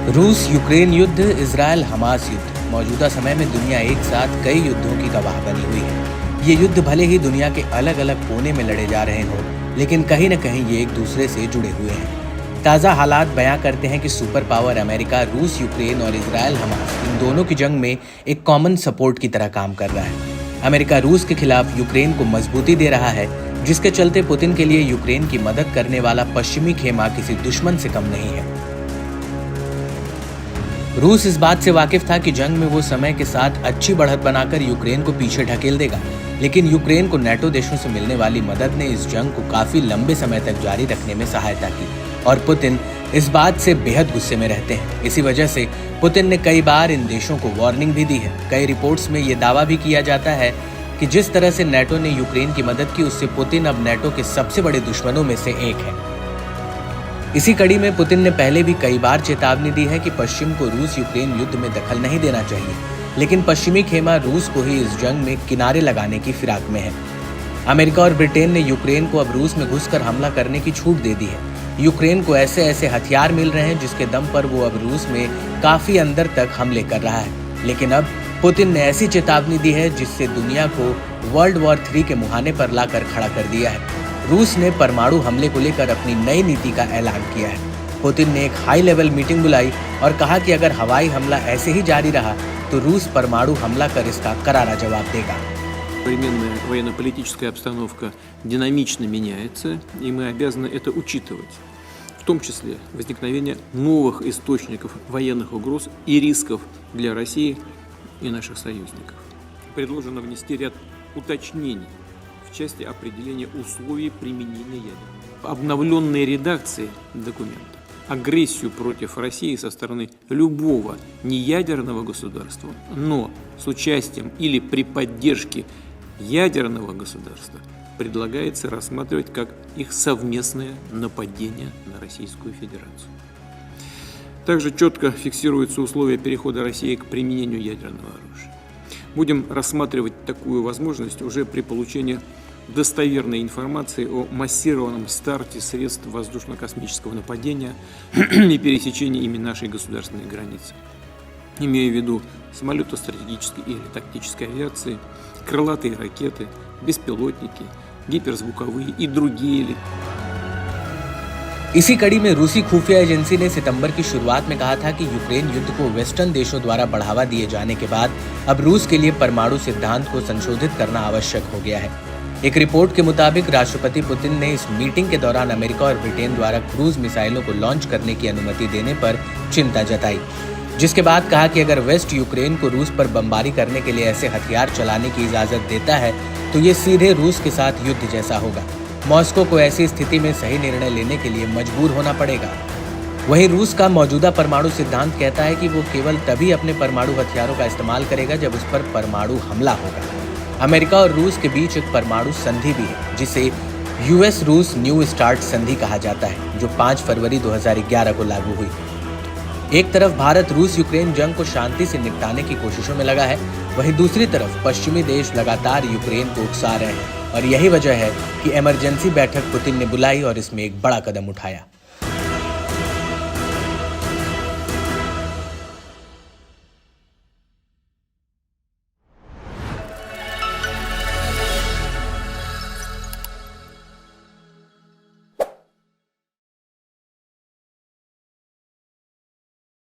रूस यूक्रेन युद्ध, Israel Hamas युद्ध। मौजूदा समय में दुनिया एक साथ कई युद्धों की गवाह बनी हुई है। ये युद्ध भले ही दुनिया के अलग अलग कोने में लड़े जा रहे हों, लेकिन कहीं न कहीं ये एक दूसरे से जुड़े हुए हैं। ताज़ा हालात बयां करते हैं कि सुपर पावर अमेरिका रूस यूक्रेन और इजरायल हमास इन दोनों की जंग में एक कॉमन सपोर्ट की तरह काम कर रहा है। अमेरिका रूस के खिलाफ यूक्रेन को मजबूती दे रहा है, जिसके चलते पुतिन के लिए यूक्रेन की मदद करने वाला पश्चिमी खेमा किसी दुश्मन से कम नहीं है। रूस इस बात से वाकिफ था कि जंग में वो समय के साथ अच्छी बढ़त बनाकर यूक्रेन को पीछे ढकेल देगा, लेकिन यूक्रेन को नेटो देशों से मिलने वाली मदद ने इस जंग को काफी लंबे समय तक जारी रखने में सहायता की और पुतिन इस बात से बेहद गुस्से में रहते हैं। इसी वजह से पुतिन ने कई बार इन देशों को वार्निंग भी दी है। कई रिपोर्ट्स में ये दावा भी किया जाता है कि जिस तरह से नेटो ने यूक्रेन की मदद की, उससे पुतिन अब नेटो के सबसे बड़े दुश्मनों में से एक है। इसी कड़ी में पुतिन ने पहले भी कई बार चेतावनी दी है कि पश्चिम को रूस यूक्रेन युद्ध में दखल नहीं देना चाहिए, लेकिन पश्चिमी खेमा रूस को ही इस जंग में किनारे लगाने की फिराक में है। अमेरिका और ब्रिटेन ने यूक्रेन को अब रूस में घुसकर हमला करने की छूट दे दी है। यूक्रेन को ऐसे ऐसे हथियार मिल रहे हैं जिसके दम पर वो अब रूस में काफी अंदर तक हमले कर रहा है। लेकिन अब पुतिन ने ऐसी चेतावनी दी है जिससे दुनिया को वर्ल्ड वॉर 3 के मुहाने पर लाकर खड़ा कर दिया है। रूस ने परमाणु हमले को लेकर अपनी नई नीति का ऐलान किया है। पुतिन ने एक हाई लेवल मीटिंग बुलाई और कहा कि अगर हवाई हमला ऐसे ही जारी रहा तो रूस परमाणु हमला कर इसका करारा जवाब देगा। Современная военно-политическая обстановка динамично меняется, и мы обязаны это учитывать, в том числе возникновение новых источников военных угроз и рисков для России и наших союзников. Предложено внести ряд уточнений в части определения условий применения ядерного. Обновленные редакции документа агрессию против России со стороны любого неядерного государства, но с участием или при поддержке ядерного государства предлагается рассматривать как их совместное нападение на Российскую Федерацию. Также четко фиксируются условия перехода России к применению ядерного оружия. Будем рассматривать такую возможность уже при получении достоверной информации о массированном старте средств воздушно-космического нападения и пересечении ими нашей государственной границы. Имею в виду самолеты стратегической или тактической авиации, крылатые ракеты, беспилотники, гиперзвуковые и другие. इसी कड़ी में रूसी खुफिया एजेंसी ने सितंबर की शुरुआत में कहा था कि यूक्रेन युद्ध को वेस्टर्न देशों द्वारा बढ़ावा दिए जाने के बाद अब रूस के लिए परमाणु सिद्धांत को संशोधित करना आवश्यक हो गया है। एक रिपोर्ट के मुताबिक राष्ट्रपति पुतिन ने इस मीटिंग के दौरान अमेरिका और ब्रिटेन द्वारा क्रूज मिसाइलों को लॉन्च करने की अनुमति देने पर चिंता जताई, जिसके बाद कहा कि अगर वेस्ट यूक्रेन को रूस पर बमबारी करने के लिए ऐसे हथियार चलाने की इजाजत देता है तो ये सीधे रूस के साथ युद्ध जैसा होगा। मॉस्को को ऐसी स्थिति में सही निर्णय लेने के लिए मजबूर होना पड़ेगा। वहीं रूस का मौजूदा परमाणु सिद्धांत कहता है कि वो केवल तभी अपने परमाणु हथियारों का इस्तेमाल करेगा जब उस पर परमाणु हमला होगा। अमेरिका और रूस के बीच एक परमाणु संधि भी है, जिसे यूएस रूस न्यू स्टार्ट संधि कहा जाता है, जो 5 फरवरी 2011 को लागू हुई। एक तरफ भारत रूस यूक्रेन जंग को शांति से निपटाने की कोशिशों में लगा है, वहीं दूसरी तरफ पश्चिमी देश लगातार यूक्रेन को उकसा रहे हैं और यही वजह है कि इमरजेंसी बैठक पुतिन ने बुलाई और इसमें एक बड़ा कदम उठाया।